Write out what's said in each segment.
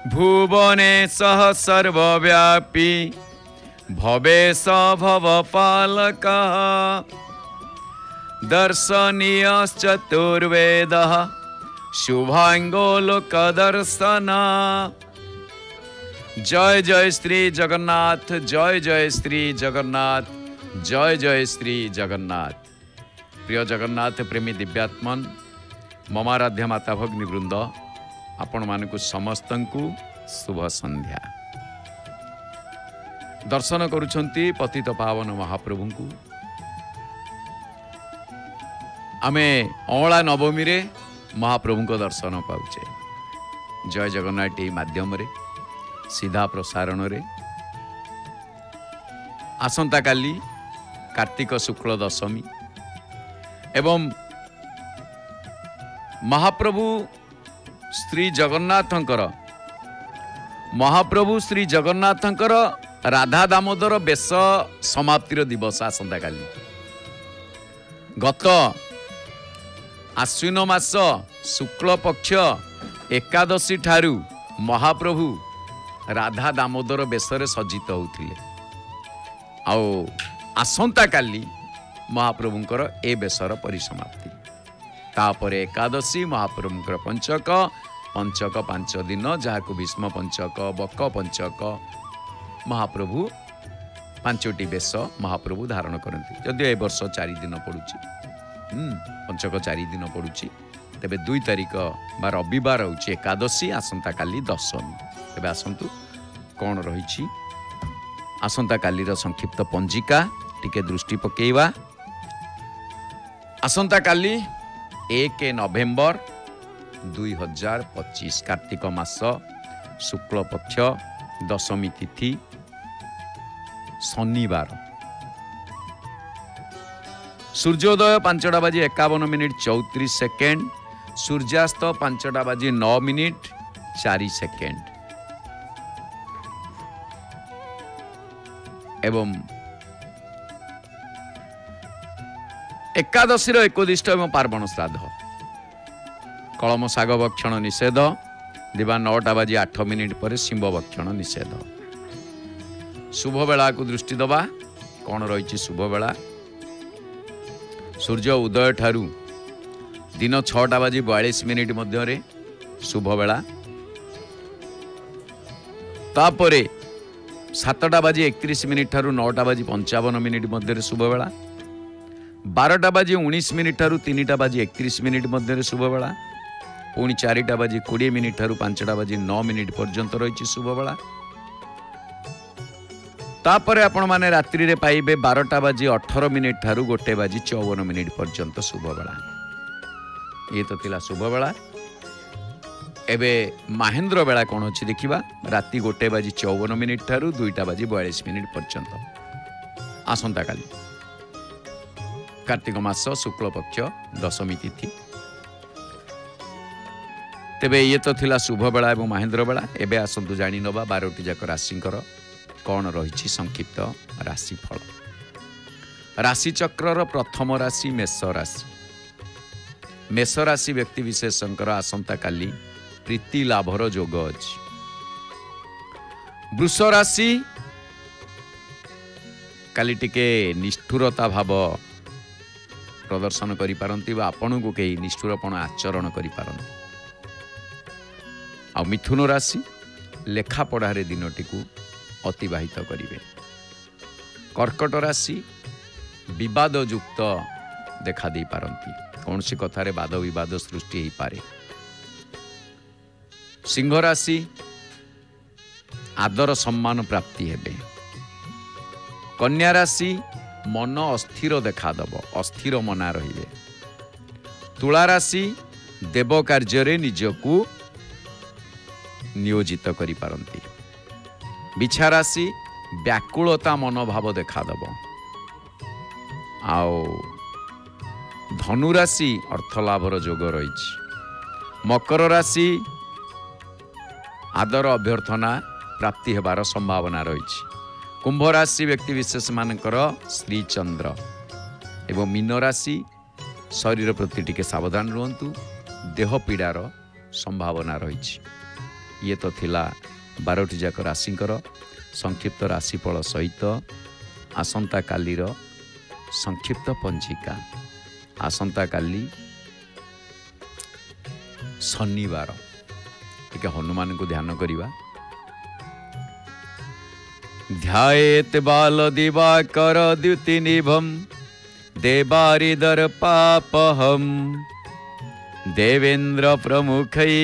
भुवनेशः सर्वव्यापी भवेश भवपालकः दर्शनीयश्चतुर्वेदः शुभांगो लोकदर्शना। जय जय श्री जगन्नाथ, जय जय श्री जगन्नाथ, जय जय श्री जगन्नाथ। प्रिय जगन्नाथ प्रेमी दिव्यात्मन ममाराध्य माता भगिनी वृंद आपण मानकु समस्तंकु शुभ संध्या। दर्शन करुछंती पतित पावन महाप्रभु को। आमे अँला नवमी रे महाप्रभु को दर्शन पाउचे। जय जगन्नाथ टी माध्यम रे सीधा प्रसारण रे आसंता काली कार्तिक शुक्ल दशमी एवं महाप्रभु श्री जगन्नाथंकर राधा दामोदर बेश समाप्तिर दिवस आसंता काली। गत आश्विन मास शुक्ल पक्ष एकादशी ठारू महाप्रभु राधा दामोदर बेशरे सज्जित होतिले। आओ आसंता काली महाप्रभुंकर ए बेशर परिसमाप्ति। तापरे एकादशी महाप्रभुंकर पंचक 5 दिन जहाको भीष्म पंचक बक पंचक महाप्रभु 5टी बेश महाप्रभु धारण करती। जदि ए वर्ष 4 दिन पड़ुची पंचक 4 दिन पड़ुची तेबे 2 तारिख बा रविवार होची एकादशी आसंता काली दशमी। तेबे आसंतु कौन रही आसंता कालीर संक्षिप्त पंजिका टिके दृष्टि पकेइबा। आसंता काली 1 नवेम्बर 2025 कार्तिक मास शुक्ल पक्ष दशमी तिथि शनिवार। सूर्योदय 5:51 सूर्यास्त 5:09 एवं एकादशीर एकोदिष्ट एवं पार्वण श्राद्ध। कलम शाग भक्षण निषेध दिवा 9:08 पर शिंब भक्षण निषेध। शुभ बेला को दृष्टि दबा। कौन रही शुभ बेला? सूर्य उदय ठारू दिन 6:42 मध्य शुभ बेला। तापरे 7:31 ठारू 9:55 मध्य शुभ बेला। 12:19 ठारू 3:31 मध्य शुभ बेला। पुणी 4:20 ठारू 5:09 पर्यंत रही शुभ बेला। तापरे आपण माने रात्रि रे पाइबे 12:18 ठारू 1:54 पर्यंत शुभ बेला। ये तो तिला शुभ बेला। एबे महेंद्र बेला कौन अच्छी देखा राति 1:54 ठारू 2:42 पर्यंत आसंता काली कार्तिक मास शुक्ल पक्ष दशमी तिथि। तेबे ये तो थिला शुभ बेला एवं महेंद्र बेला। एबे आसंतु जानी नबा 12टी जाक राशिंकर कौन रही संक्षिप्त राशिफल। राशि चक्रर प्रथम राशि मेष राशि। मेष राशि व्यक्ति विशेषकर आसंता काली प्रीति लाभर जोग अछि। वृष राशि काली टिके निष्ठुरता भाव प्रदर्शन करि पारंती बा आपन को केही निष्ठुरपण आचरण करि पारंती। आ मिथुन राशि लेखा पढ़ारे दिनटी को अतिबाहित करिवे। कर्कट राशि विवाद युक्त देखा दे पारंती। कौन सी कथारे वाद विवाद सृष्टि हो पारे। सिंह राशि आदर सम्मान प्राप्ति हेबे। कन्या राशि मन अस्थिर देखादब, अस्थिर मना रहिबे। तुला राशि देव कार्य निजकू नियोजित करि पारंती। बिछा राशि व्याकुलता मनोभाव देखादब। आओ धनु राशि अर्थलाभर जोग रही। मकर राशि आदर अभ्यर्थना प्राप्ति हेबार संभावना रही। कुंभ राशि व्यक्ति विशेष मानकर श्री चंद्र एवं मीन राशि शरीर प्रति टिके सावधान रुहंतु। देह पीड़ार संभावना रही। ये तो थिला 12टी जाक राशिंकर संक्षिप्त राशिफल सहित आसंता कालीर संक्षिप्त पंजिका। आसंता काली शनिवार टिके हनुमान को ध्यान करिवा। ध्यायेत बाल दिवाकर द्युति निभम देवारिदर पापहम देवेन्द्र प्रमुखै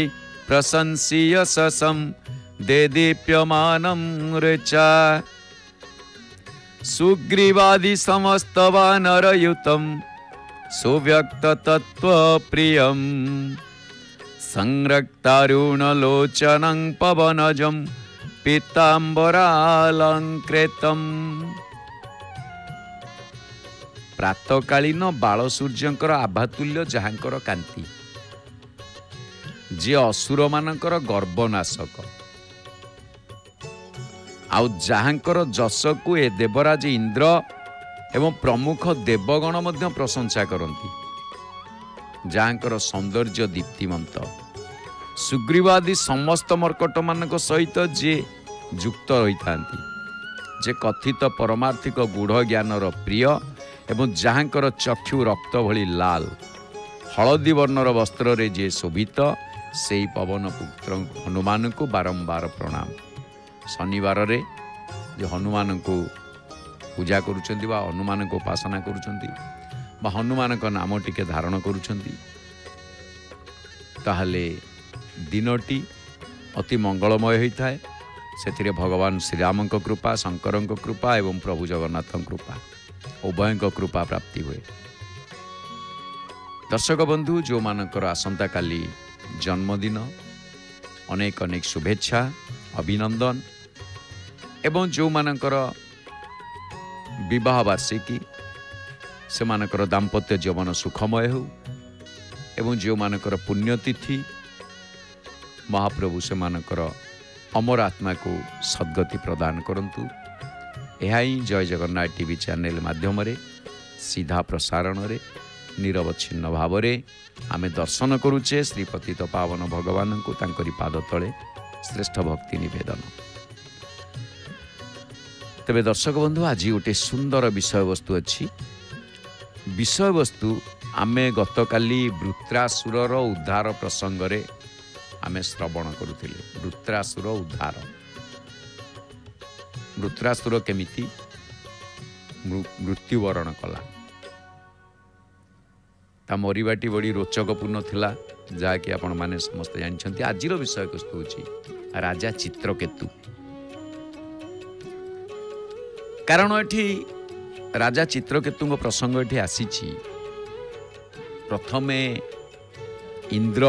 प्रशंसीय ससम दे दीप्यमानं ऋचा सुग्रीवादि समस्त वानरयुतं सुव्यक्त तत्व प्रियं संरक्तारुणलोचनं पवनजं पीताम्बरालंकृतम्। प्रातकालीन बाल सूर्यंकर आभातुल्य जहाँकर कांति जे असुर मानकर गर्वनाशक आउ जहाँकर जस को ए देवराज इंद्र एवं प्रमुख देवगण मध्य प्रशंसा करती। जहाँकर सौंदर्य दीप्तिमंत सुग्रीवादि समस्त मर्कट मानक सहित जे युक्त रही था जे कथित परमार्थिक गूढ़ ज्ञानर प्रिय एवं जहाँकर चक्षु रक्त भली लाल हलदी वर्णर वस्त्र रे जे शोभित से पवन पुत्र हनुमान को बारंबार प्रणाम। शनिवार रे जो हनुमान को पूजा करुछंती बा हनुमान को उपासना करुछंती बा हनुमान को नाम टिके धारण करुछंती ताहले दिनटी अति मंगलमय होता है। से भगवान श्रीराम कृपा शंकर कृपा एवं प्रभु जगन्नाथ कृपा उभय कृपा प्राप्ति हुए। दर्शक बंधु जो मानकर आसंता काली जन्मदिन अनेक अनेक शुभेच्छा अभिनंदन एवं जो मानकर विवाह वार्षिकी से मानकर दाम्पत्य जीवन सुखमय हो एवं जो मानकर पुण्यतिथि महाप्रभु से मानकर अमर आत्मा को सद्गति प्रदान करंतु। यह ही जय जगन्नाथ टीवी चैनल माध्यम सीधा प्रसारण रे निरवच्छिन्न भाव आमे दर्शन करुचे श्रीपति तो पावन भगवान को तांकरी पाद तले श्रेष्ठ भक्ति निवेदन। तेबे दर्शक बंधु आज गोटे सुंदर विषय वस्तु अच्छी। विषय वस्तु आमे गतकाली वृत्रासुरर उद्धार प्रसंग रे आमे श्रवण करुथिले। वृत्रासुर उद्धार वृत्रासुर केमिति मृत्युवरण कला ता मरिबाटी बड़ी रोचकपूर्ण थिला जहाँकि आपण माने समस्त जानछंती। आजिर विषय वस्तु होची राजा चित्रकेतु। कारण एठी राजा चित्रकेतु प्रसंग एठी आसीछि। प्रथमे इंद्र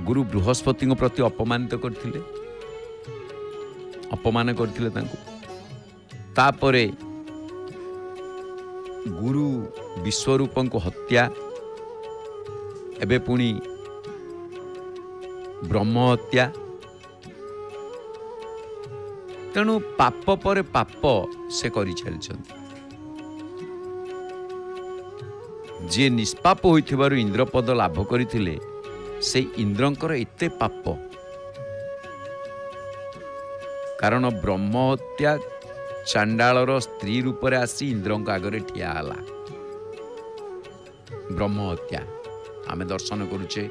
गुरु बृहस्पति प्रति अपमानित करथिले अपमान करथिले तांको। तापरे गुरु विश्वरूपं को हत्या एबे पुणी ब्रह्म हत्या। तेणु पाप पर पाप से करि चलछंती। जे निष्पाप होइथिबारु इंद्रपद लाभ करिथिले से इंद्रंकर एते पाप कारण ब्रह्म हत्या चांडालर स्त्री रूप रे आसी इंद्रंक आगरे ठिया हला। ब्रह्म हत्या आमे दर्शन करुचे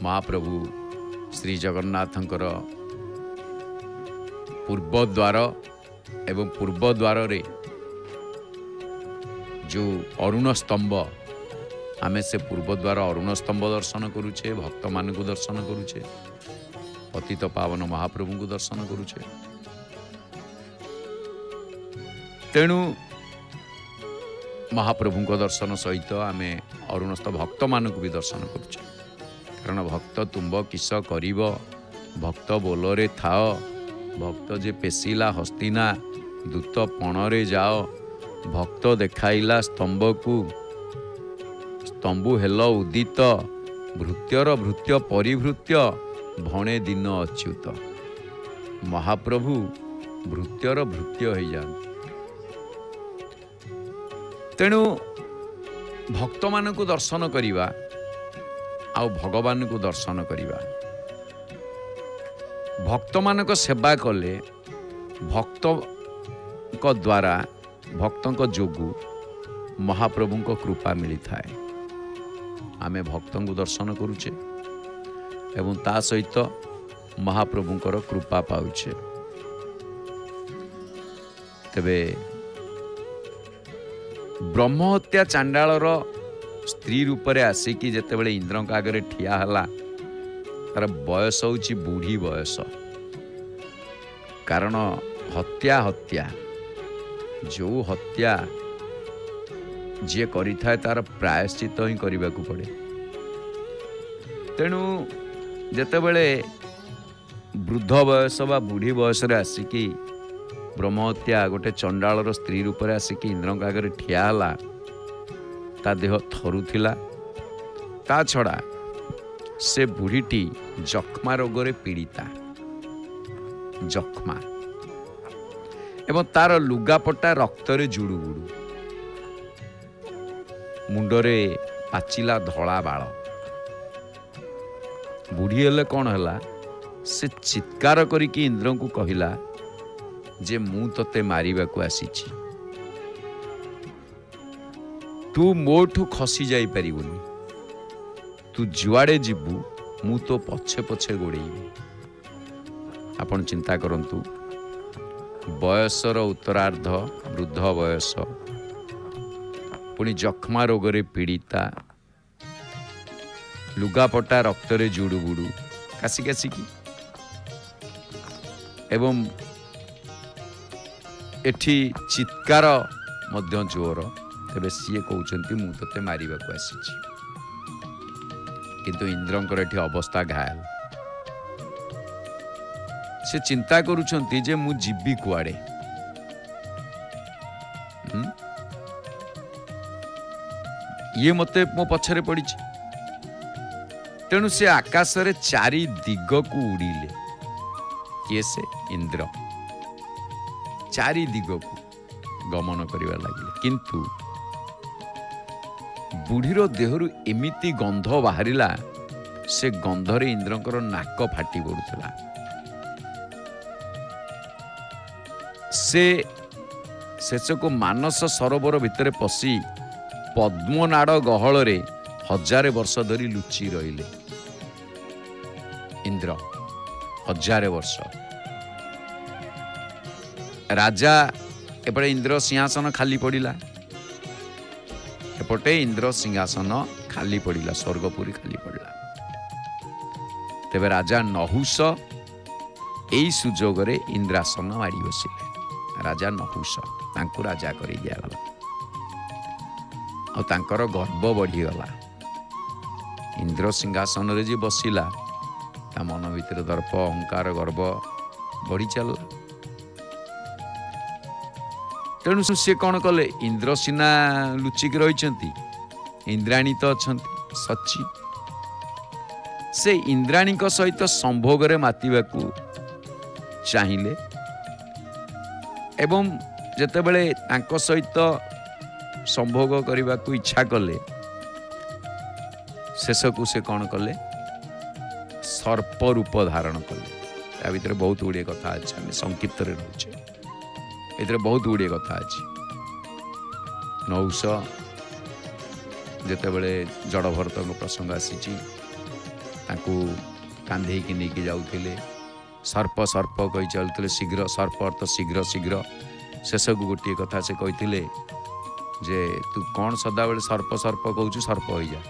महाप्रभु श्री जगन्नाथंकर पूर्व द्वार एवं पूर्व द्वार रे जो अरुण स्तंभ आमे से पूर्व द्वार अरुण स्तंभ दर्शन करुचे भक्त मान को दर्शन करुचे पतित पावन महाप्रभु को दर्शन करुचे। तेणु महाप्रभु को दर्शन सहित आमे अरुणस्थ भक्त मान को भी दर्शन करुचे। कारण भक्त तुम्ब किस करिब भक्त बोलरे थाओ भक्त जे पेशिला हस्तिना दूत पणरे जाओ भक्त देखाइला स्तंभ को स्तंभु हेल उदित भृत्यर भृत्य परिभृत्य भणे दिन अच्युत। महाप्रभु भृत्यर भृत्य हो जान। तेणु भक्त मान को दर्शन करिवा आउ भगवान को दर्शन करिवा भक्त मानक सेवा कले भक्त द्वारा भक्त जोगु महाप्रभु कृपा मिली थाए। आमे भक्त को दर्शन करुचे एवं ता सहित महाप्रभुंकर कृपा पाउछे। तेबे ब्रह्महत्या चांडालर स्त्री रूप में आसिकी जेतेबेले इंद्र का आगे ठिया हला तार बयस होची बूढ़ी बयस। कारण हत्या जो हत्या जे करि थाए तार प्रायश्चित ही करने को पड़े। तेणु जेतेबेले वृद्ध बयस बा बूढ़ी बयस आसिकी ब्रह्महत्या गोटे चंडालर स्त्री रूप में आसिकी इंद्र का आगे ठिया हला ता देह थरुथिला। ता छड़ा से बुढ़ीटी जख्मा रोगरे पीड़िता जख्मा एवं तार लुगापटा रक्तरे जुड़ुबुड़ू मुंडरे पाचिला धला बाल। बुढ़ी हेले कौन हैला से चित्कार करिकी इंद्र को कहिला जे मु तते मारिबा को आसीची तू मोठू खसी जाई परिबुनी तू जुआड़े जीवु मु तो पछे पछे गोड़ेबी। आपण चिंता करंतु बयसर उत्तरार्ध वृद्ध बयस पुणी जख्मा रोगरे पीड़िता लुगापटा रक्तरे जुड़ुबुड़ू कासी कासिकी एवं एठी चित्कार मध्य जोर। तेबे सीए कहउचंती मु तते मारिबा को आसीची किंतु इंद्रंकर एठी अवस्था घायल। से चिंता करुछंती जे मु जीवी कुआड़े ये मते मो पछरे पड़िछि। तेणु से आकाश रे चारि दिग को उड़िले किए से इंद्र चारि दिग को गमन करिवा लागिले। किंतु बुढ़ीर देहरु एमिति गंध बाहरिला से गंधरे इंद्रंकर नाक फाटी पड़ुला। से शेषको मानस सरोवर भितर पशि पद्मनाड़ गहल रे 1000 वर्ष धरी लुचि रहिले। इंद्र 1000 वर्ष राजा एपटे इंद्र सिंहासन खाली पड़िला एपटे इंद्र सिंहासन खाली पड़िला स्वर्गपुरी खाली पड़िला। तेबे राजा नहुष एई सुजोग रे इंद्रासन मारी बसिले। राजा नहुष तांको राजा करि दियागला और तांकर गर्व बढ़ीगला। इंद्र सिंहासन रे जी बसिला ता मन भीतर दर्प अहंकार गर्व बढ़ी चलला। तेणु से कौन कले इंद्र सिना लुचिक रही इंद्राणी तो अच्छा सची से इंद्राणी सहित संभोग रे मातिबाकू चाहिए एवं जेतेबेले तांको सहित संभोग करने को इच्छा कले शेषकू से कौन कले सर्प रूप धारण कले। या भीतर बहुत गुड़िए कथा अच्छे आम संक्षिप्त रोचे ए बहुत गुड़िए कथा अच्छी। नहुष जेतेबेले जड़ भरत प्रसंग आसी कांधे की नहीं जाऊे सर्प सर्प कही चलते शीघ्र सर्प अर्थ शीघ्र शीघ्र शेषकू गोटे कथा से कही जे तू कौन सदाबले सर्प सर्प कहूँ सर्प हो जा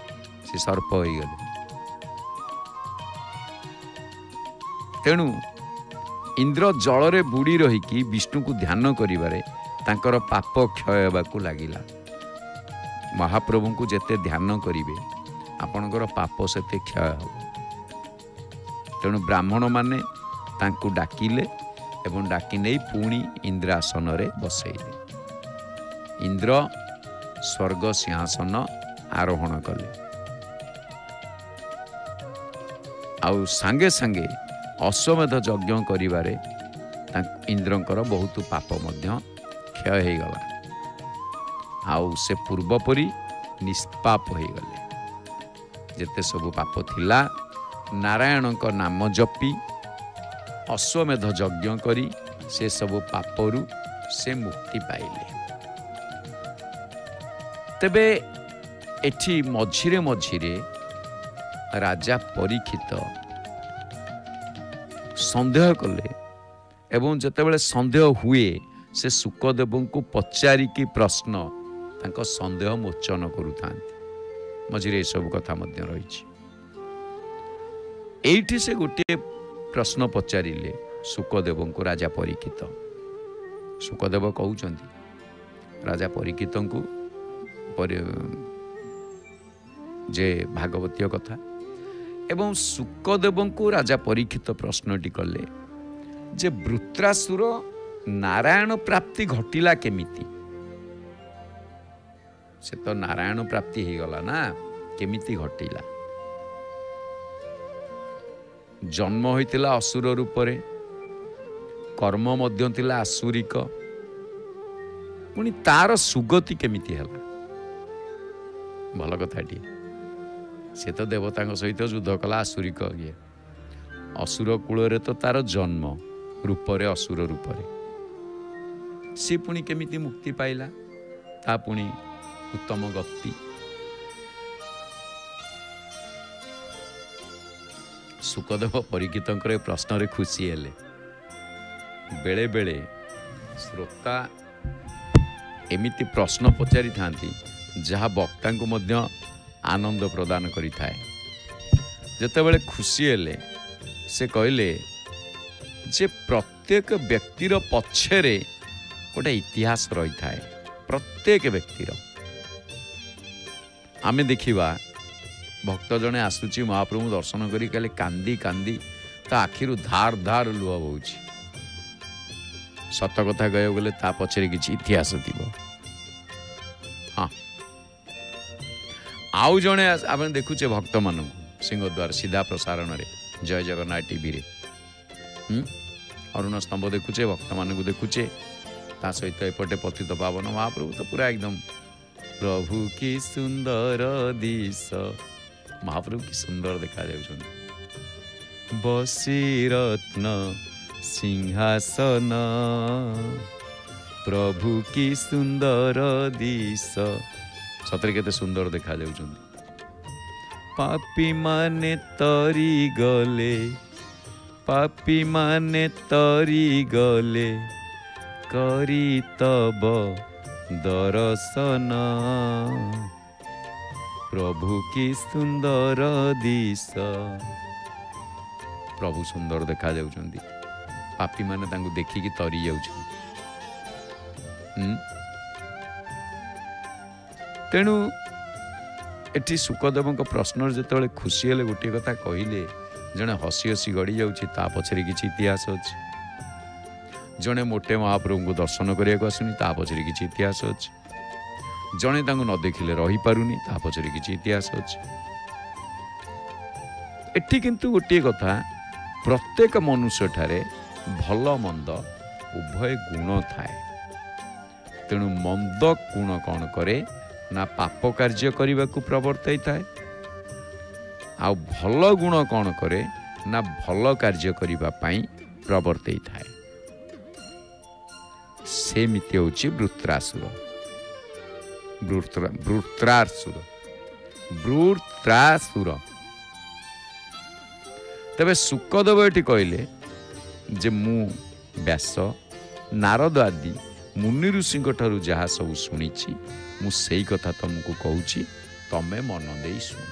से सर्प हो गले। तेणु इंद्र जलरे बुड़ी रहीकि विष्णु को ध्यान करिबारे तांकर पाप क्षय होबाकू लागिला। महाप्रभु को जेते ध्यान करिवे आपणकर पाप सेते क्षय हो। तेणु ब्राह्मण माने तांकू डाकिले एवं डाकी नहीं पुणी इंद्रासन रे बसैले। इंद्र स्वर्ग सिंहासन आरोहण कले आउ सांगे सांगे अश्वमेध यज्ञ करिबारे इंद्रंकर बहुत पाप मध्य क्षय हो गला। आउ से पूर्वपरी निष्पाप हो गले। जेते सब पाप थिला नारायण नाम जपी अश्वमेध यज्ञ करी से सब पापरू से मुक्ति पाइले। तेबे एठी मझिरे मझिरे राजा परीक्षित संदेह कले एवं जेतेबेले संदेह हुए से सुखदेव को पचारिकी प्रश्न तांको संदेह मोचन करुथांती। मझिरे सब कथा मध्य रही। एठी से गोटे प्रश्न पचारिले सुखदेव को राजा परीक्षित। सुखदेव कहउचंती राजा परीक्षित को जे भागवतीय कथा एवं सुखदेव को राजा परीक्षित प्रश्नटी कले जे वृत्रासुर नारायण प्राप्ति घटिला केमिति। से तो नारायण प्राप्ति ही गला ना, केमिति घटिला। जन्म होइतिला असुर रूपरे, कर्म मध्य थिला आसुरिक, पुणी तार सुगति केमिति हला। भल कथाटी। से तो देवता सहित युद्ध कला आसुरिक ये असुर कूल तो तार जन्म रूपरे असुर रूपरे सी पुणी केमिति मुक्ति पाइला, ता पुणी उत्तम गति। सुखदेव परीक्षित प्रश्न रे खुशी हेले। बेले बेले श्रोता एमिति प्रश्न पचारि थांती जहा वक्ता को मध्य आनंद प्रदान करि थाए। जेतेबेले खुशी हेले से कहले जे प्रत्येक व्यक्तिर पछरे गोटे इतिहास रही थाए। प्रत्येक व्यक्तिर आमे देखिबा भक्त जने आसुची महाप्रभु दर्शन करी काले कांदी कांदी ता आखिरु धार धार लुह बहुची। सत कथा कहय गले ता पछरे किछि इतिहास दिबो। हाँ आउ जने आपने देखुचे भक्त मानू सिंहद्वार सीधा प्रसारण रे जय जगन्नाथ टीवी रे अरुण स्तंभ देखुचे भक्त मानू देखुचे ता सहित एपटे पतित पावन महाप्रभु तो पूरा एकदम प्रभु की सुंदर दिश। महाप्रभु की सुंदर देखा जाउछन बसी रत्न सिंहासन प्रभु की सुंदर दिश। सतरे केते सुंदर देखा जाउछन। पापी माने तरी गले, पापी माने तरी गले करी तब दर्शन प्रभु की सुंदर दिश। प्रभु सुंदर देखा जाउछंती, पापी माने तांको देखिकी तरी जाउछन। तेणु एटी सुखदेव प्रश्न जिते खुशी हेले गोटे कथा कहले जड़े हसी हसी गड़ी जाऊँगी ता पछरे किछि इतिहास अच्छी। जड़े मोटे महाप्रभु को दर्शन करने आसुनी ता पछरे किछि इतिहास अच्छी। जड़े तांको न देखिले रही पारुनी ता पछरे किछि इतिहास अच्छी। एटी किंतु गोटे कथा प्रत्येक मनुष्य ठारे भल मंद उभय गुण थाए। तेणु मंद गुण कौन करे ना पाप कार्य करने को प्रवर्तई थाए, आ भल गुण कौन करे ना भल कार्य करने प्रवर्तई थाए। सेमिति होछि वृत्रासुर। वृत्रासुर तबे सुखदेव एटी कहले जे मु व्यास नारद आदि मुनि ऋषि ठारू जहाँ सब शुणी मु सेई कथा तुमको कहूची तमे मन दे शुण।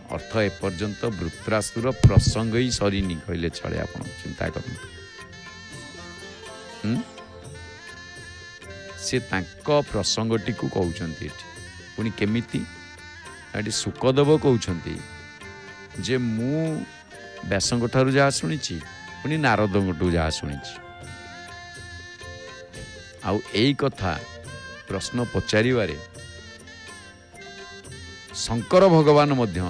अर्थ एपर्यंत वृत्रासुर प्रसंग ही सरीनी कहले चले। आप चिंता करते से तांको प्रसंगटी को कहउचंती पुणी केमिति एटी सुखदेव कहउचंती जे मु व्यासंग ठारू जहाँ शुणी पुणी नारदंगठू जहाँ शुणी। आउ एई कथा प्रश्न पचारिबारे शंकर भगवान मध्य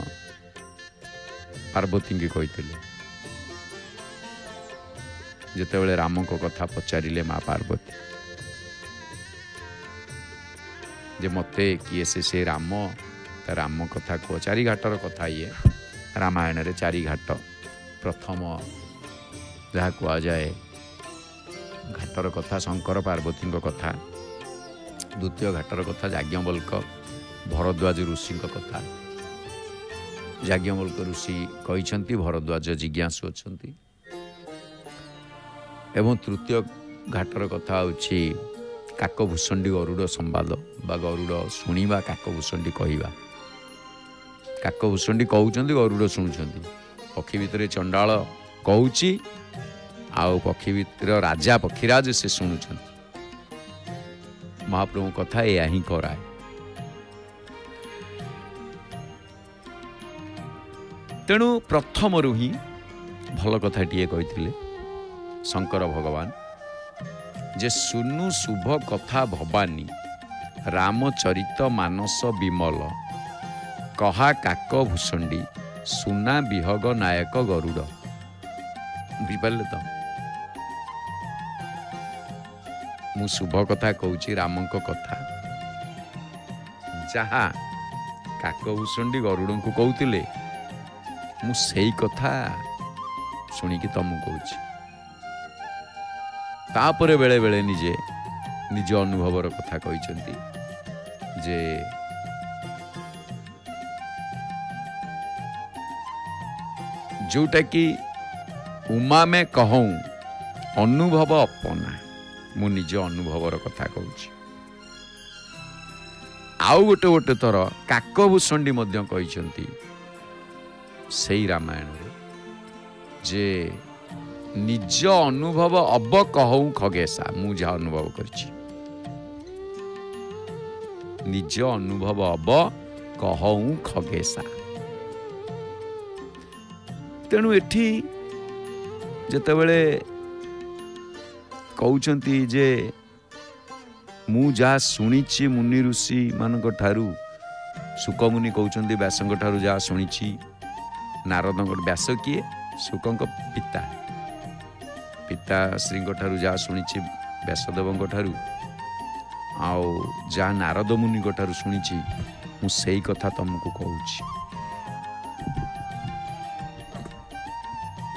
पार्वती के कहिथिले। जेतेबेले राम को कथा पचारिले माँ पार्वती जे मते किए से राम कथा को चारि घाटर कथा ये रामायण रे चारि घाट प्रथम जहाँ कहुए घाटर कथा शंकर पार्वती कथा, द्वितीय घाटर कथा याज्ञवल्क भरद्वाज ऋषि कथा। याज्ञवल्क ऋषि कहते भरद्वाज जिज्ञासु अच्छा। एवं तृतीय घाटर कथा हूँ काकभूषणी गरुड़ संवाद बा गरुड़ शुणा काकभूषणी कहवा। काकभूषणी कहते गरुड़ शुणुंट। पक्षी भितर चंडाल कहूँ आउ पक्षी भितर राजा पक्षीराज से शुणुंट। महाप्रभु कथा या ही कराए। तेणु प्रथम ही भल कथाटे कही शंकर भगवान जे सुनु शुभ कथा भवानी रामचरित मानस विमल कहा काकभूषणी सुना विहग नायक गरुड़। बुझिपारे तो मु शुभ कथा कहूँ रामक कथा जहा काकभूषणी गरुड़ को कहते मु सेई कथा शुणिकी तुमको कहूँ। तापरे बेले बेले निजे निज अनुभवर कथा कहते जे जोटा कि उमा में कहूँ अनुभव अपना मु निज अनुभवर कथा कहूँ। आउ गोटे गोटे थर काकभूषणी कहते से रामायण जे निज अनुभव अब कहूँ खगेशा मु जहा अनुभव करछि निज अनुभव अब कहूँ खगेशा। तेणु एठी जेतेबेले कहउचंती जे मु जा सुनिछि मुनि ऋषि मानक ठारू सुकमुनि कहउचंती व्यासंक ठारू जा सुनिछि नारदंक व्यास किए सुकंक पिता पिता श्री ठारू जा सुनिछि व्यासदेवंक ठारू आउ जा नारद मुनि ठारू सुनिछि मु सेई कथा तुमको कहूछि।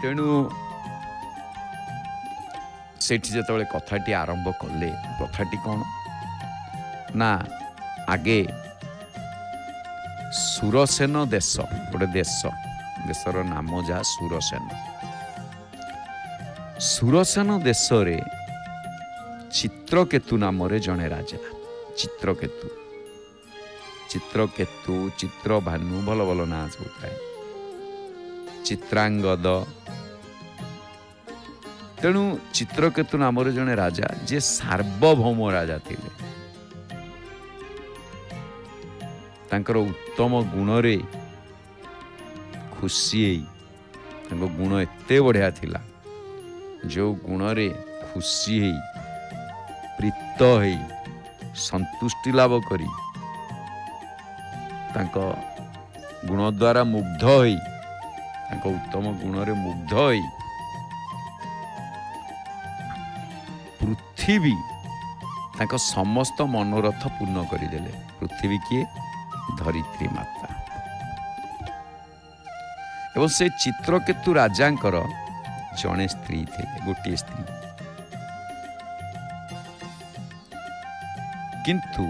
तेणु सेठी जेतेबेले कथाटी आरंभ कले कथाटी कौन ना आगे सुरसेन देश गोटे देशर नाम जहाँ सुरसेन सुरसेन देश रे चित्रकेतु नाम रे जड़े राजा चित्रकेतु चित्रकेतु चित्रभानु भल भल ना सब थाए चित्रांगद। तेणु चित्रकेतु नाम रे जड़े राजा जे सार्वभौम राजा थिले तांकर उत्तम गुण रे खुशी गुण एते बढ़िया थिला जो गुण रे खुशी प्रीत संतुष्टि लाभ करी तांको गुण द्वारा मुग्ध तांको उत्तम गुण रे मुग्ध पृथ्वी तांको समस्त मनोरथ पूर्ण करदेले। पृथ्वी किए धरित्री माता एवं से चित्रकेतु राजांकर जड़े स्त्री थे गोटे स्त्री किंतु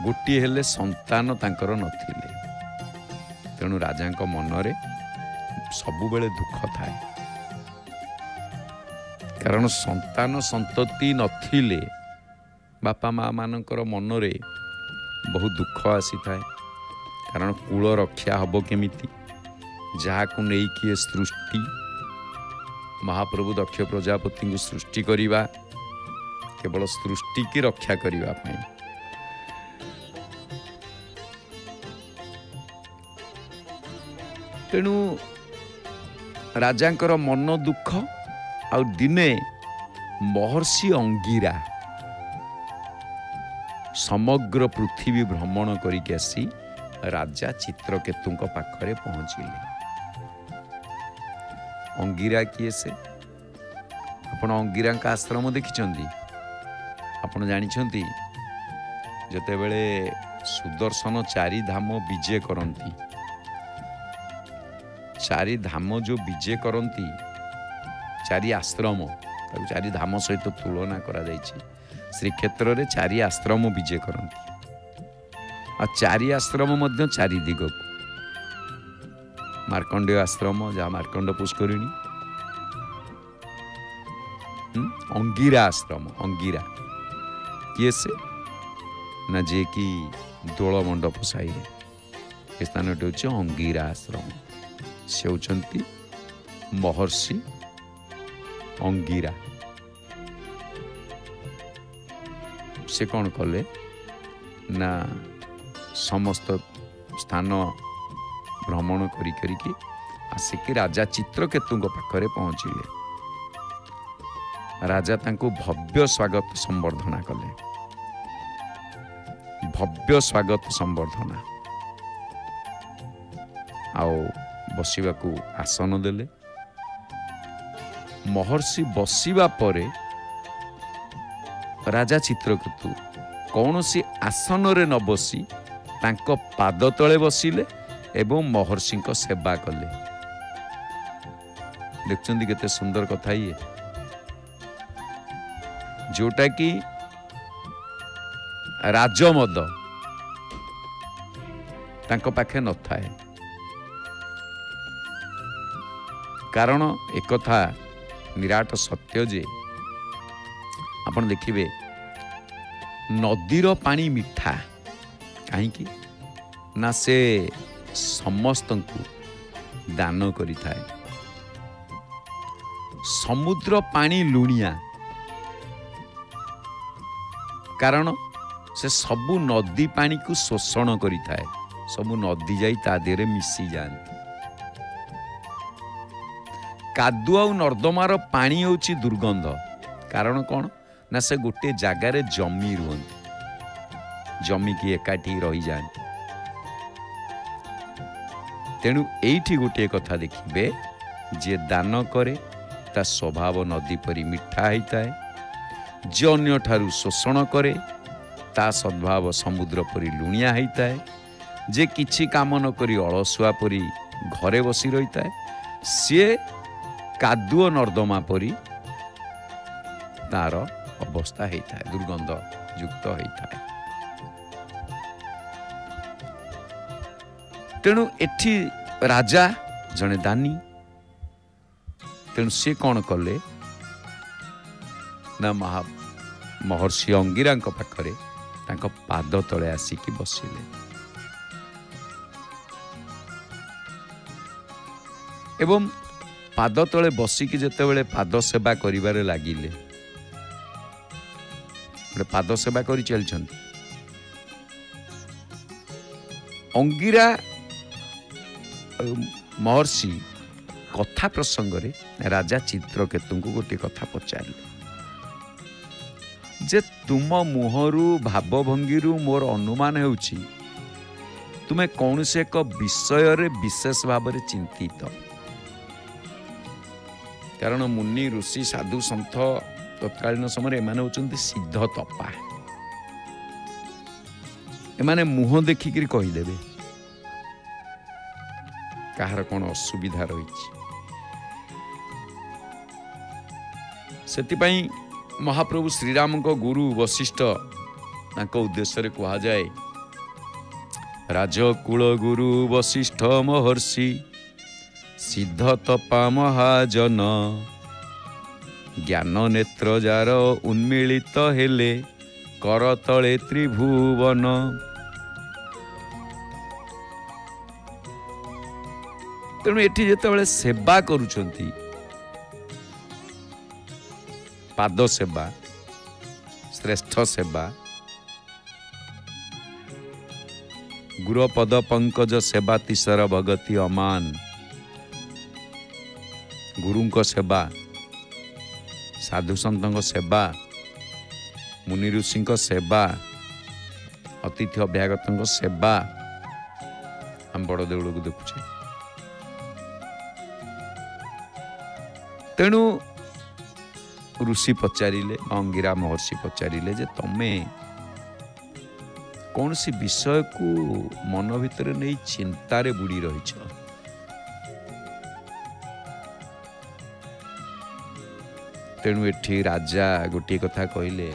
गोटे हेले संतान तांकर नथिले। तेणु राजांक मनरे सबुबेले दुख थाए कारण संतान संतति नथिले बापा माँ मानकर मनरे बहुत दुख आसी थाए कारण कूल रक्षा हब केमिति जहाँ को नहीं किए सृष्टि महाप्रभु दक्ष प्रजापति को सृष्टि करिबा केवल सृष्टि की रक्षा करिबा पाई तेणु राजांकर मन दुख आ दिने महर्षि अंगिरा समग्र पृथ्वी भ्रमण करिक आसी राजा चित्रकेतु पाखरे पहुंचिले। अंगिरा किए से आपण अंगिरा का आश्रम देखिछंती आपण जानिछंती जेतेबेले सुदर्शन चारि धाम विजय करती चारि धाम जो विजय करती चारि आश्रम चारि धाम सहित तुलना करा श्रीक्षेत्र रे चारि आश्रम विजय करती आ चारि आश्रम मध्य चारि दिग मार्कंडेय आश्रम जहाँ मार्कंड पुष्करिणी अंगिरा आश्रम अंगिरा किए से ना जे कि दोल मंडप साई ए स्थान हूँ अंगिरा आश्रम से होती महर्षि अंगिरा से कौन कले ना समस्त स्थान भ्रमण करी आसिकी राजा चित्रकेतु पाखरे पहुँचले राजा तांको भव्य स्वागत संबर्धना कले भव्य स्वागत संबर्धना आओ बसिबाकू आसन देले महर्षि बसिबा परे राजा चित्रकेतु कौन सी आसन रे न बसी तांको पाद तले बसिले एवं महर्षि सेवा कले देखते केते सुंदर कथा ये जोटा कि राजमद तांको पाखे न थाए कारण एक कथा निराट सत्य जे आपण देखिबे नदीर पानी मिठा कहीं ना से समस्त को दान करि थाए समुद्र पानी लुणिया कारण से सबु नदी पानी को शोषण करि थाए सबु नदी जाई ता देरे मिसी जाती कादुआ नर्दमार पानी होची दुर्गंध कारण कौन ना से गोटे जगार जमी रुहती जमी की एकाठी रही जाती तेणु एठी गोटे कथा देखिबे जे दान करे ता स्वभाव नदी परी मिठा होता है जे अन्य ठारू शोषण करे ता सद्भाव समुद्र परी लुणिया होता है जे किछि काम न करी अलसुआ परी घरे बसी रही है सी कादुओ नर्दमा परी तार अवस्था होता है दुर्गंध युक्त होता है तेणु एठी राजा जने दानी तेणु सी कौन कले ना महर्षि अंगिरा पाखरे तांको पाद तले आसिकी बसिले एवं पाद तले बसिकी जेतेबेले पाद सेवा करिबारे लागिले पाद सेवा करि चलछन्ति अंगिरा महर्षि कथा प्रसंग रे राजा चित्रकेतु को गोटे कथा पचारे जे तुम मुहरु भावभंगी मोर अनुमान होउछि तुमे कौन से एक विषय रे विशेष भाव में चिंतित कारण मुनि ऋषि साधु सन्थ तत्कालीन समय एमाने होचंती सिद्ध तपा एमाने मुह देखिक कहीदेवे कहार कौन असुविधा रही सेतिपाई महाप्रभु श्रीराम को गुरु वशिष्ठ उद्देश्य कहा जाए राजकुल गुरु वशिष्ठ महर्षि सिद्ध तपा महाजन ज्ञान नेत्र जार उन्मिलित हेले करतले त्रिभुवन तेणु एठी जेतेबेले सेवा करूछंती पाद सेवा श्रेष्ठ सेवा गुरुपद पंकज सेवा तीसर भगति अमान गुरुंको सेवा साधु सन्तों सेवा मुनि ऋषि सेवा अतिथि अभ्यागत सेवा हम बड़ देउल को देखुचे तेणु ऋषि पचारिले अंगिरा महर्षि पचारिले जे तमे कौन सी विषय को मन भितर नहीं चिंतारे बुड़ी रही तेणु एठी राजा गोटे कथा कहले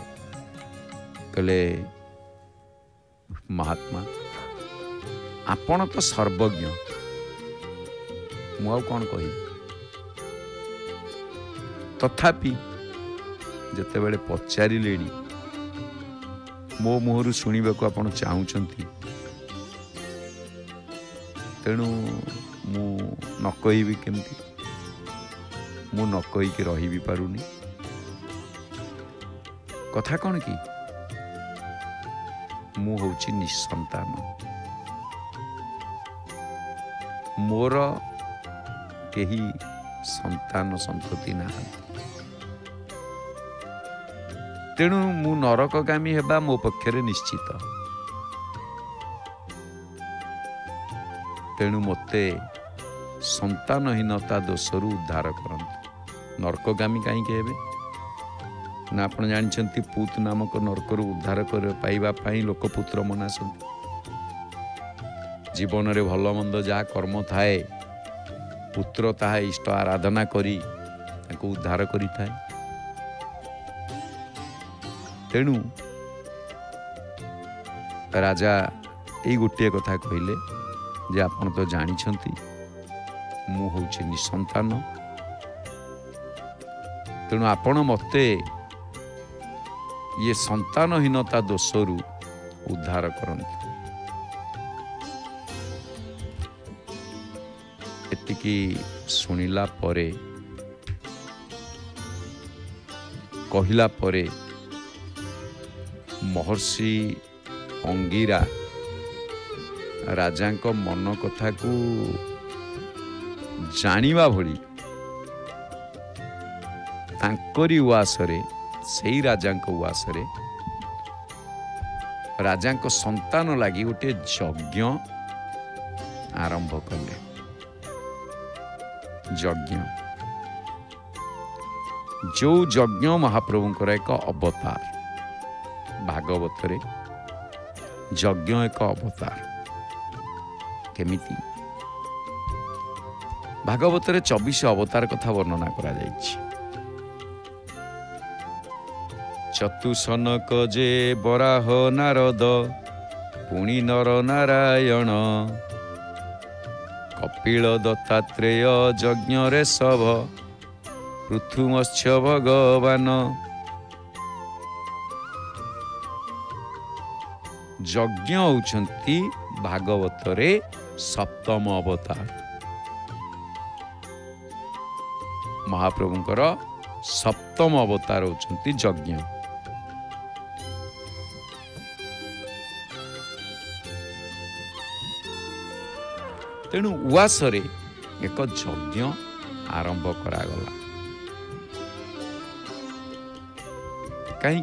महात्मा आपण तो सर्वज्ञ मु कौन कही तथापि जिते बड़े पचारे मो मुहर शुणा को आप चाहूँगी तेणु मु न कहि केमती मु न कहीकि रही भी पारुनी कथा कौन कि मु होची निसंतान मोर केही संतान संतति ना तेणु मु नरकगामी हेबा मो पक्षरे निश्चित तेणु मते संतानहीनता दोषरु उद्धार करंतु नरकगामी कहीं हेबे ना आपण जानछंती पूत नामक नरकरु उद्धार कर पाइबा पाई लोक पुत्र मनासंती जीवन रे भल मंद जा कर्म थाए पुत्र ताहा इष्ट आराधना करी ताको उद्धार करी थाए तेणु राजा यही गोटे कथा कहले जे आपण तो जानिछंती मु होछि निसंतान तेणु आपण मते ये संतानहीनता दोषरु उद्धार करंतु एतिकी सुनिला परे कहिला परे महर्षि अंगिरा राजा को मन कथा को जानिबा भली तांकरी उवासरे सेई राजा उवासरे राजा संतान लगी गोटे यज्ञ आरंभ कले यज्ञ जो यज्ञ महाप्रभुंकर एक अवतार भागवत रे यज्ञ एक अवतार केमिति भागवत रे 24 अवतार कथा वर्णना करा जायछि चतुसनक जे बराह नारद पुणी नर नारायण कपिल दत्तात्रेय यज्ञ रे सब पृथुमत्स्य भगवान यज्ञ होउछंती भागवत रे सप्तम अवतार महाप्रभुंकर सप्तम अवतार होउछंती यज्ञ तेणु उवासरे एक यज्ञ आरंभ करागला कहीं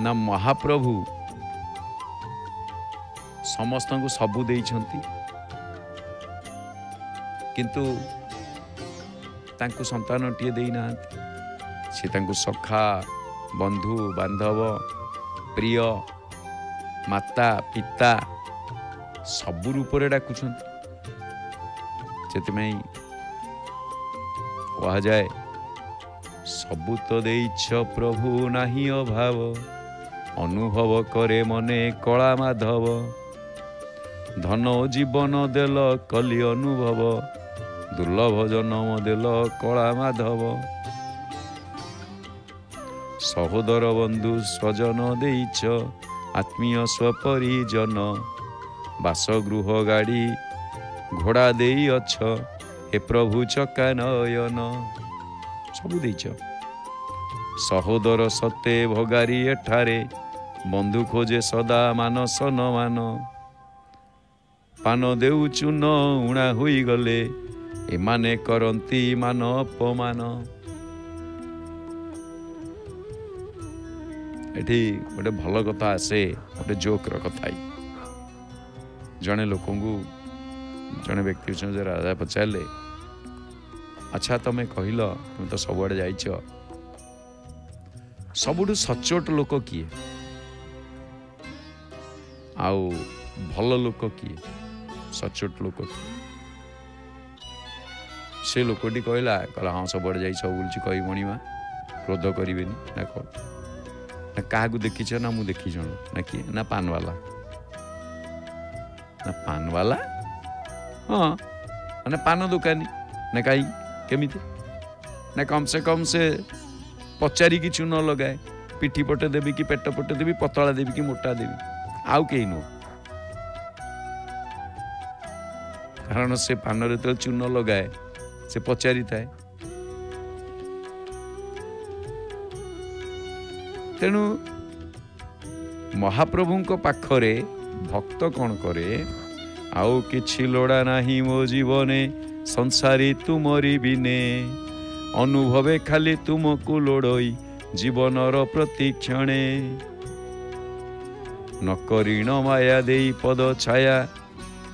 ना महाप्रभु समस्त को सबू देइछंती किंतु तांकु संतान टिए देई नांती से तांकु सखा बंधु बांधव प्रिय माता पिता सबु रूप रे डाकुछंती सेतिमें कहा जाए सबु तो देइछ प्रभु नाही अभाव अनुभव करे मने कला माधव धन जीवन देल कली अनुभव दुर्लभ जन्म देल कला माधव सहोदर बंधु स्वजन देइछ आत्मीय स्वपरिजन बासगृह गाड़ी घोड़ा देई अछ हे प्रभु चका नयन सबु देइछ सहोदर सते भगारी एठारे बंधु खोजे सदा मान सन मान पान देउचु न उणा होई गले एमाने करंती मान अपमान एठी गोटे भल कथा आसे गोटे जोकर कथा जड़े लोक जड़े व्यक्ति राजा पचारे अच्छा तुम्हें कहल तुम तो सबुआड़े जाइछ सबुठु सचोट लोक किए आउ भल लोक किए सचोट लोक किए से लोकटी कहला कहला हाँ सबुआड़े जाई सब बुलची कही मणिमा क्रोध करेनि ना कौन ना क्या देखी ना मुझे देखी जन ना किए ना पानवाला ना पानवाला हाँ मैंने पान दुकानी ना कहीं केमी ना कम से पचारि कि चून लगाए पिठी पटे देवी कि पेट पटे देवी पतला देवी कि मोटा देवी आउ कहीं नुह कारण से पान जो चून लगाए से पचारि थाए तेणु महाप्रभु पाखरे भक्त कौन करे आउ किछि लोड़ा नाही मो जीवने संसारी तुमरी बिने अनुभवे खाली तुमको लोड़ई जीवनर प्रतिक्षणे नकरीण माया देई पद छाया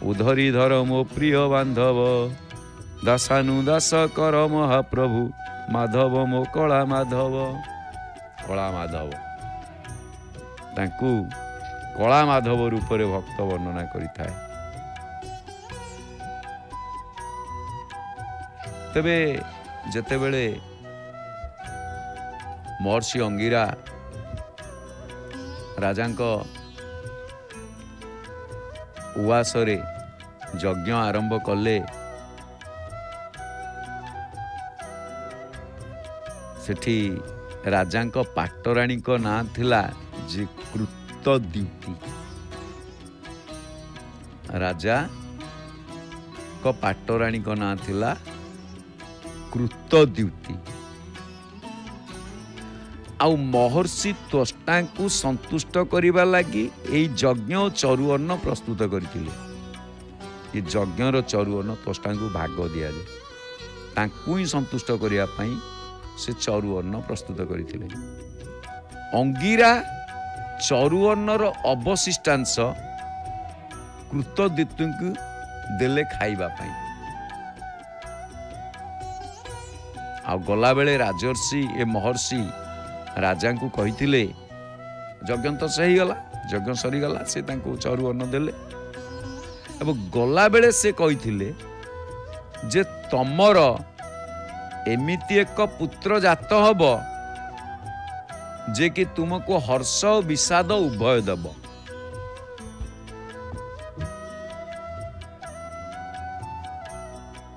उधरी धर मो प्रिय बांधव दासानुदास कर महाप्रभु माधव मो कला माधव तांकु कला माधव रूप में भक्त वर्णना करिथाए। तेबे जेतेबेले महर्षि अंगिरा राजांक उवासरे यज्ञ आरंभ कले सेठी राजांक पाटराणी को ना थिला जे कृतद्युति राजा को पाटराणी को ना थिला कृतद्युति आउ महर्षि त्वष्टा को संतुष्ट करिबा लागि एई यज्ञ चरुअन्न प्रस्तुत करथिले। ये यज्ञर चरुअन्न त्वष्टा को भाग दिया जाए तांकु ही संतुष्ट करिया पई से चरुअन्न प्रस्तुत करथिले। अंगिरा चरुअन्नर अवशिष्टांश कृतद्युति को देले खाइबा पई आ गला बेले राजर्षि ए महर्षि राजा को कही यज्ञ तो सही गला यज्ञ सरी गला से तांको चरु अन्न देले एवं गला बेले से कही जे तमर एमिति एक पुत्र जात हब जे कि तुमको हर्ष और विषाद उभय दब।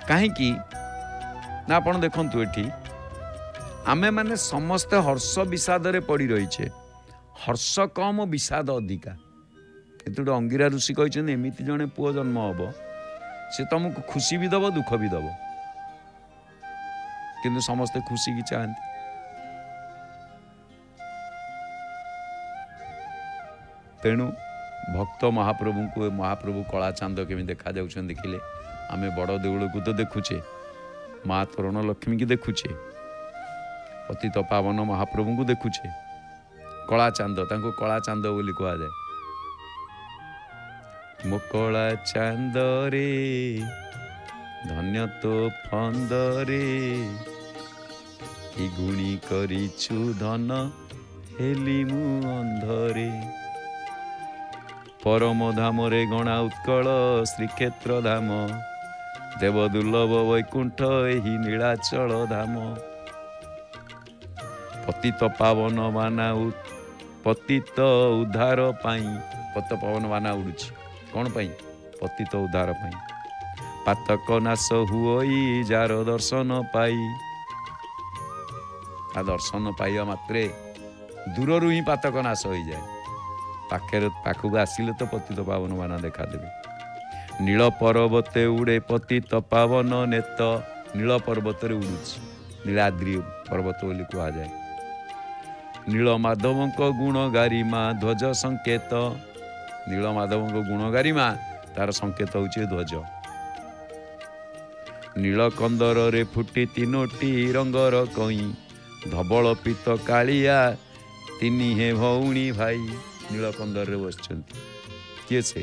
कहीं ना आपण देखंतु एठी आमे माने समस्त हर्ष विषाद रे पड़ी रही हर्ष कम विषाद अधिका किंतु अंगिरा ऋषि कहते एमती जड़े पुओ जन्म हम से तुमको खुशी भी दब दुख भी दब किंतु समस्ते खुशी की चाहती। तेणु भक्त महाप्रभु को महाप्रभु कला चांद केमी देखा जाउछन देखिले आमे बड़ देउल को तो देखुचे माँ तोरण लक्ष्मी की देखुचे पतित पावन महाप्रभु को देखुचे कला चांद तांको कला चांद बोली कहा जाए। मो कला चांद रे धन्य तो फंद रे गुणी करिछु धन हेली मु अंधरे परम धाम रे गणा उत्कल श्रीक्षेत्र धाम देव दुर्लभ वैकुंठ एहि नीलाचल धाम पतित पावन माना पतित उद्धार पाई पत पावन माना उड़ुछि कौन पाई पतित उद्धार पाई पातक नाश हुई जार दर्शन पाई आ दर्शन पाइबा मात्रे दूर ही पातक नाश हो जाए पाखक आसिले तो पतित पावन माना देखा देवे। नील पर्वते उड़े पतित पावन नेत नील पर्वत उड़ुछि नीलाद्रि पर्वत बोली कहा जाए। नील माधव गुण गारिमा ध्वज संकेत नील माधव गुण गारिमा तार संकेत होचे ध्वज। नील कंदर रे फुटी तीनोटी रंगर कई धबल पीत कालिया तिनी हे भौणी भाई नील कंदर रे बसचंती किए से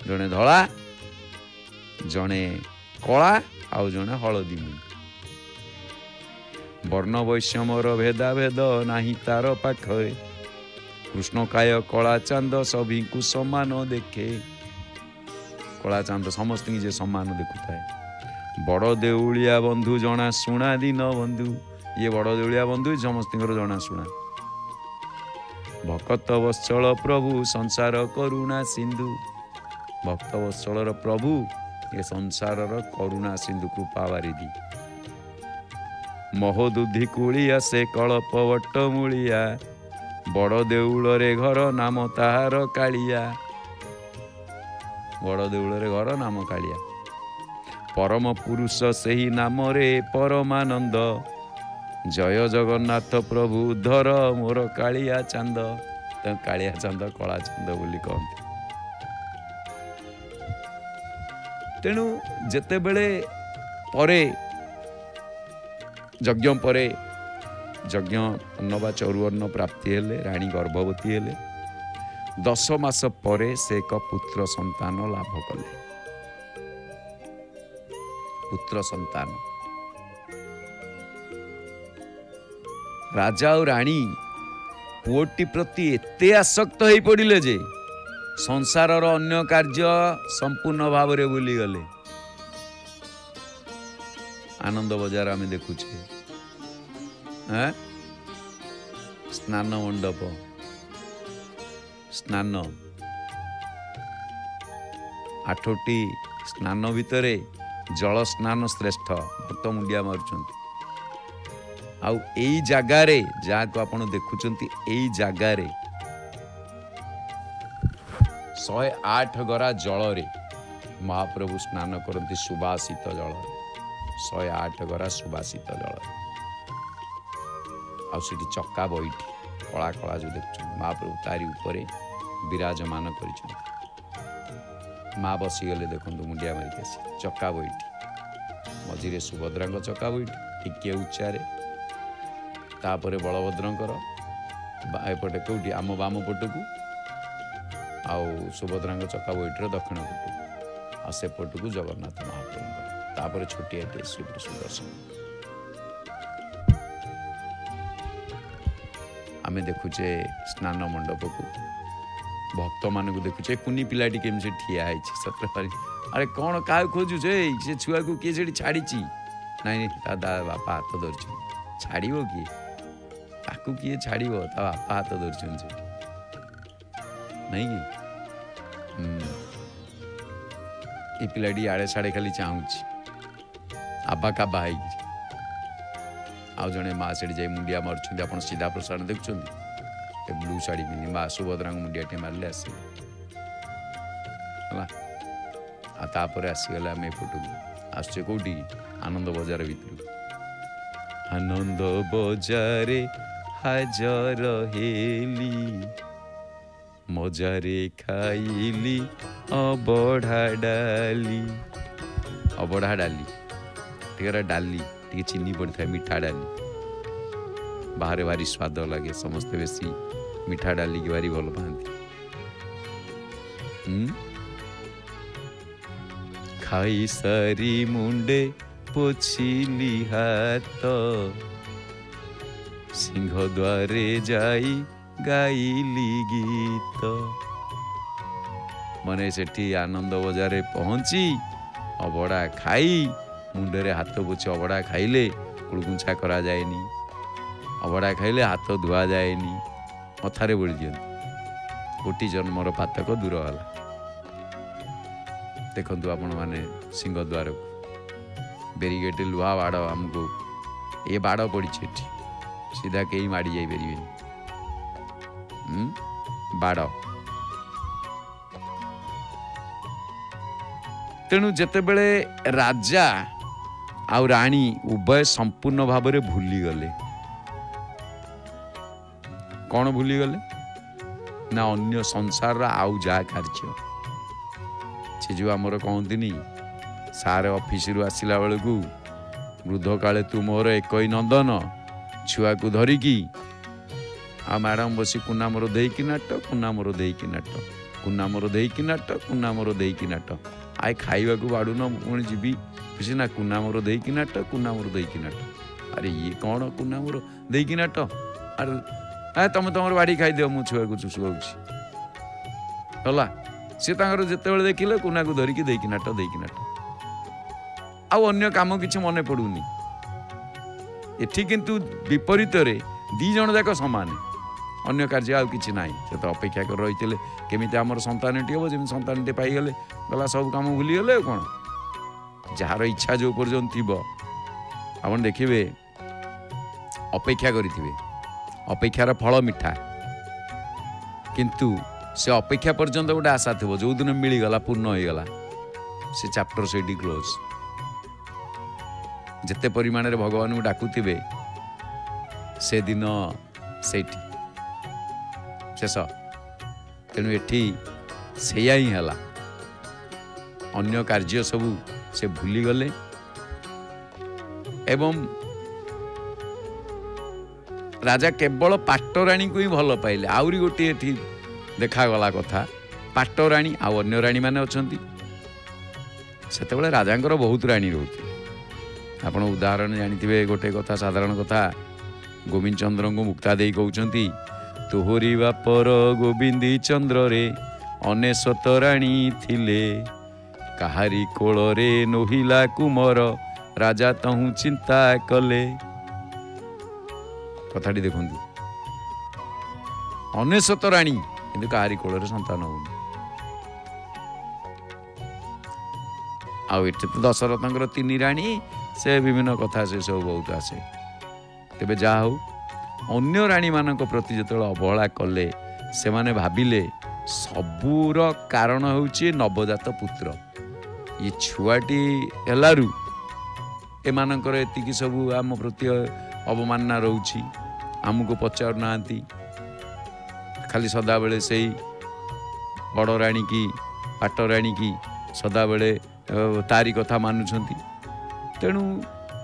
जने धला जने कला आउ जने हलदी मुंडी वर्ण वैषम्यर भेदा भेद नाही तार पाखरे कृष्ण काय कला चांद सभी को समान देखे कला चांद समस्त जे समान देखुए बड़ देउलिया बंधु जना शुणा दीन बंधु ये बड़ देउलिया बंधु समस्त जना शुणा भक्त वत्सल प्रभु संसार करुणा सिंधु भक्त वत्सल प्रभु ये संसार करुणा सिंधु कृपा बारिधि महोदुधि कूलिया से कलप वट मूलिया बड़ देउल रे घर नाम ताहार कालिया बड़ देउल रे घर नाम कालिया परम पुरुष सेही नाम रे परमानंद जय जगन्नाथ प्रभु धर मोर कालिया चांद कालिया चांद कला चांद बोली कहते तेणु जेते बेले परे यज्ञ परे यज्ञ अन्न बा चरुअन्न प्राप्ति हेले रानी गर्भवती हेले 10 मास परे से एक पुत्र संतान लाभ कले पुत्र संतान राजा और रानी पुओटी प्रति एते आसक्त हो पड़िले जे संसार अन्य कार्य संपूर्ण भाव में भूली गले आनंद बजार आम देखुचे स्नान मंडप स्नान 8टी स्नान भितरे जल स्नान श्रेष्ठ भक्त मुंडिया मारुचंती आउ एई जगारे जहाँ को आपण देखुचंती एई जगारे 108 गरा जल रे महाप्रभु स्नान करती सुबासित जल 108 गरा सुबासित जल आउटी चक्का बैठी कला कला जो देखुं महाप्रभु तारी उपरे विराजमान कर माँ बसीगले देखु मुंडिया मारिक आसी चक्का बैठी मझे सुभद्रा चक्का बैठी टिके उच्चारे तापर बलभद्रंकर एपटे कौटी आम बाम पटकू आउ सुभद्रा चक्का बैठर दक्षिण पटू आ सेपटू जगन्नाथ महाप्रभु तापर छोटिया सुदर्शन आमे देखुचे स्नान मंडप को भक्त मान को देखुचे कुनी पिलाटी केमसे ठिया है सत्रपारी अरे कौन क्या खोजुचे से छुआ को किए से छाड़ी नाई दादा बापा हाथ धरछ छाड़ किए ताकू किए छाड़ ता बापा हाथ धरछन नहीं कि ये पिलाटी आड़े साड़े खाली चाहूँ आबा काबा है आउ जड़े माँ से जाए मुंडिया मार्च आप सीधा प्रसारण देखुं ब्लू शाढ़ी पिंधि माँ सुभद्रा मुंडिया टे मारे आसे तापर आसीगला आम एपटू आसचे कौटी आनंद बजार भितर आनंद बजारे हाजर हेली मजारे खाइली अबढ़ा डाली टिके डाली टिके चीनी पड़ी था मीठा डाली बाहर भारी स्वाद लगे समस्ते बेसी मीठा डाली की भारी भल पाती खाई सारी मुंडे पोछिली हाथ सिंह द्वारे जाई गाइली गीत मने सेठी आनंद बजारे पहुंची अबड़ा खाई मुंडरे हाथ पोछि अबड़ा खाइले कुड़कुंछा करा जाएनी अबड़ा खाइले हाथ धुआ जाएनी मथारे बोली दियंती कोटी जन्मर पातक दूर होला देखंतु आपण माने सिंह द्वार बेरिगेट लुहा बाड़ आमको ये बाड़ पड़ी सीधा कहीं माड़ी जाई परिबेनी बाड़ तेणु जेते बेले राजा आ राणी उभय संपूर्ण भाव में भूली गले कौन भूली गले ना अन्य संसार आउ जा कार्य से जो आमर कहती सारे ऑफिस रु आसला बेलू वृद्ध काले तू मोर एक नंदन छुआ को धरिकी आ मैडम बसी कुना मोर देकी नाट कुना मोर देकी नाट कुना मोर देकी नाट कुना मोर देकी नाट आए खाइबा को बाड़ू न पुणी जीवी खुशी ना कुना मोर देकी नाट कुना मोर देकी नाट अरे ये कौन कुना मोर देकी नाट अरे तुम तुम बाड़ी खाईदे मु छुआ को शुआ सी जिते देखिले कुना को धरिकी देकी नाट आउ अन्य काम किसी मन पड़ूनी एठी किंतु विपरीत दी जन जाक समान अन्य कार्य आउ किछि नाही से तो अपेक्षा कर रही केमिति हमर संतानटी हो जमी संतानटी पाइगले गला सब काम भूली गले कौन जार इच्छा जो पर्यंत थी आपन देखिए अपेक्षा करिथिबे अपेक्षार फल मिठा किंतु से अपेक्षा पर्यंत गोटे आशा थी जो दिन मिलगला पूर्ण हो गला से चैप्टर से क्लोज जिते परिमाण भगवान को डाकुथिबे से दिन सेठी शेष तेणु एठी सेया ही हला अन्य कार्य सबू से भूली गले एवं राजा केवल पाटराणी को ही भल पाइले आउरी गोटे एठी देखागला कथा पाटराणी आ अन्य राणी माने अछंती सेतेबेले राजांकर बहुत राणी रहती आपण उदाहरण जानिथिबे गोटे कथा साधारण कथा गोविंद चंद्र को मुक्ता देई कहउचंती तोहरी बापर गोविंदी चंद्र रे अनेशत राणी थिले काहारी कोଳରେ नोहिला कुमर राजा तहु चिंता कले कथाटी देखंतु अनेशत राणी किंतु काहारी कोଳରେ संतान होउनी आउ एठे तो दशरथंकर 3 राणी से विभिन्न कथा से सब बहुत आसे तेबे जा हो अन्य राणी मानक प्रति जतले अवहेला कले से माने भाबिले सबूर कारण होउची नवजात पुत्र ये छुआटी हेलारू एमानकर एतिकी सबू आम प्रति अवमानना रहउची आमको पचार नांती खाली सदा बेले से बड़ राणी की पाट राणी की सदा बेले तारी कथा मानुछंती तेणु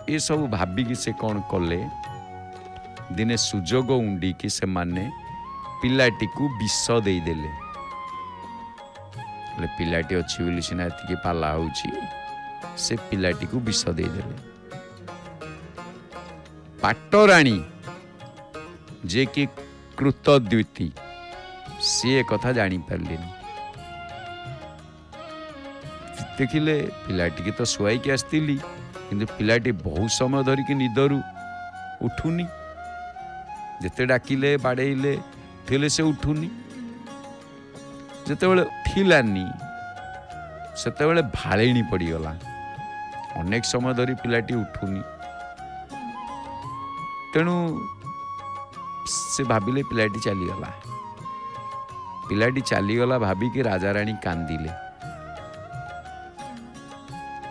ये सब भाबिकी से कौन कले दिने सुजोग उंडी कि से माने पिलाटी को विष देदेले पिलाटी अच्छी बोली सीना एतिकी पाला होउची से पिलाटी को विष देदेले पाटराणी जे कि कृतद्युति सी कथा जानी पारलेनी देखिले पिलाटी की तो शुआई के आसती किंतु पिलाटी बहुत समय धरिकी निदरू उठुनी जिते डाकिले बाड़ेले उठेले से उठुनी जितेबाला उठिलानी सेतेबाला भाळेणी पड़गला अनेक समय धरी पिलाटी उठुनी तेणु से भाविले पिलाटी चलीगला पिलाटी चलीगला भाविकी राजा राणी कांदिले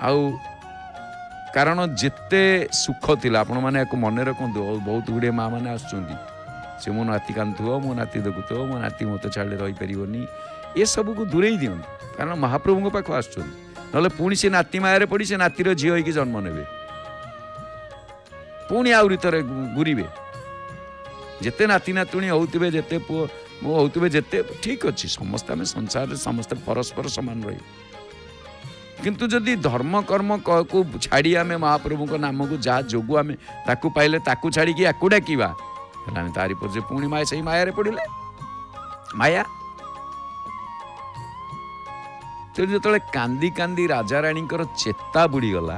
आउ कारण जिते सुख थिला आपण माने मन रखु बहुत गुड़े माँ मैंने आसुँच से मो नाती कांदुव मो नाती देखुव मो नाती मत छाड़े रही पारनी ये सब को दूरे दिंतु कारण महाप्रभु पाख आस पुणी से नाती माया पड़ी से नातीर झी होगी जन्म ने पुणी आहरी थे गुरीबे जिते नाती नातुणी होते जिते पुओ मो होते जिते ठीक अच्छे समस्त आम संसार समस्ते परस्पर सामान रही किंतु जदि धर्म कर्म को छाड़ी आमे महाप्रभु को नाम को जहाँ जोगु आमे ताकू पाइले ताकू छाड़ी कि आकू डाकिबा तारी पर पुणी माया सही माया पड़े माया तो जो कांदी कांदी राजा राणी चेता बुड़ीगला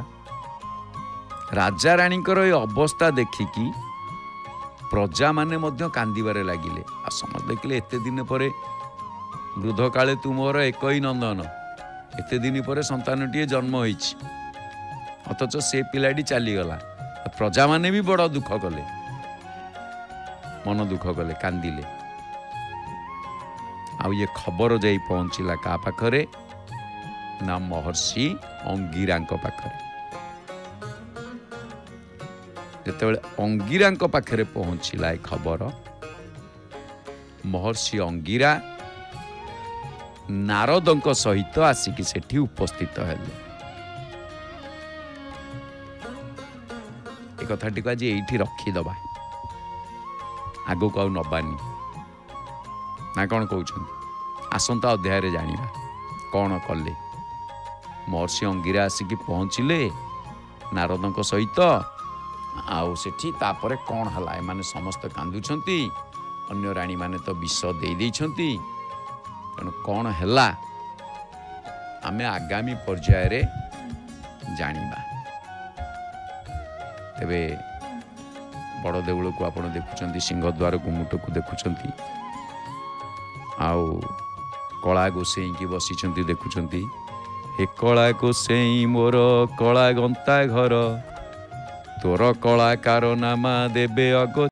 राजा राणी अवस्था देखिकी प्रजा माने कांदीबारे लगिले आ समस्त देखिले एते दिन पर वृद्ध काले तुमर एक ही नंदन एते दिन पर संतानटीए जन्म होइछि अथच से पिलाटी चलीगला प्रजा माने भी बड़ दुख कले मन दुख कले कांदिले आ ये खबर जाई पहुंचला का पाखरे ना महर्षि अंगिरा पाखरे जेतेबेले अंगिरा पाखरे पहुंचला ए खबर महर्षि अंगिरा नारदों सहित आसिकी सेठी उपस्थित हेले एक कथाटी को आज एठी रखीदबा आगो को नबानी ना कौन कहते आसंता अध्याय रे जानिबा कौन कले महर्षि अंगिरा आसिकी पहुँचले नारदों सहित आउ सेठी तापरे कौन हला ए माने समस्त कांदुछंती अन्य राणी माने तो विष दे देइछंती तेणु कौन है आमे आगामी पर्याय रे जानिबा। तेबे बड़ देउल को आपण देखुं सिंहद्वार गुमुट को देखुं आउ कला गोसेई की बसी देखुं हे कला गोसेई मोर कला गंता घर तोर कलाकार नामा देबे अग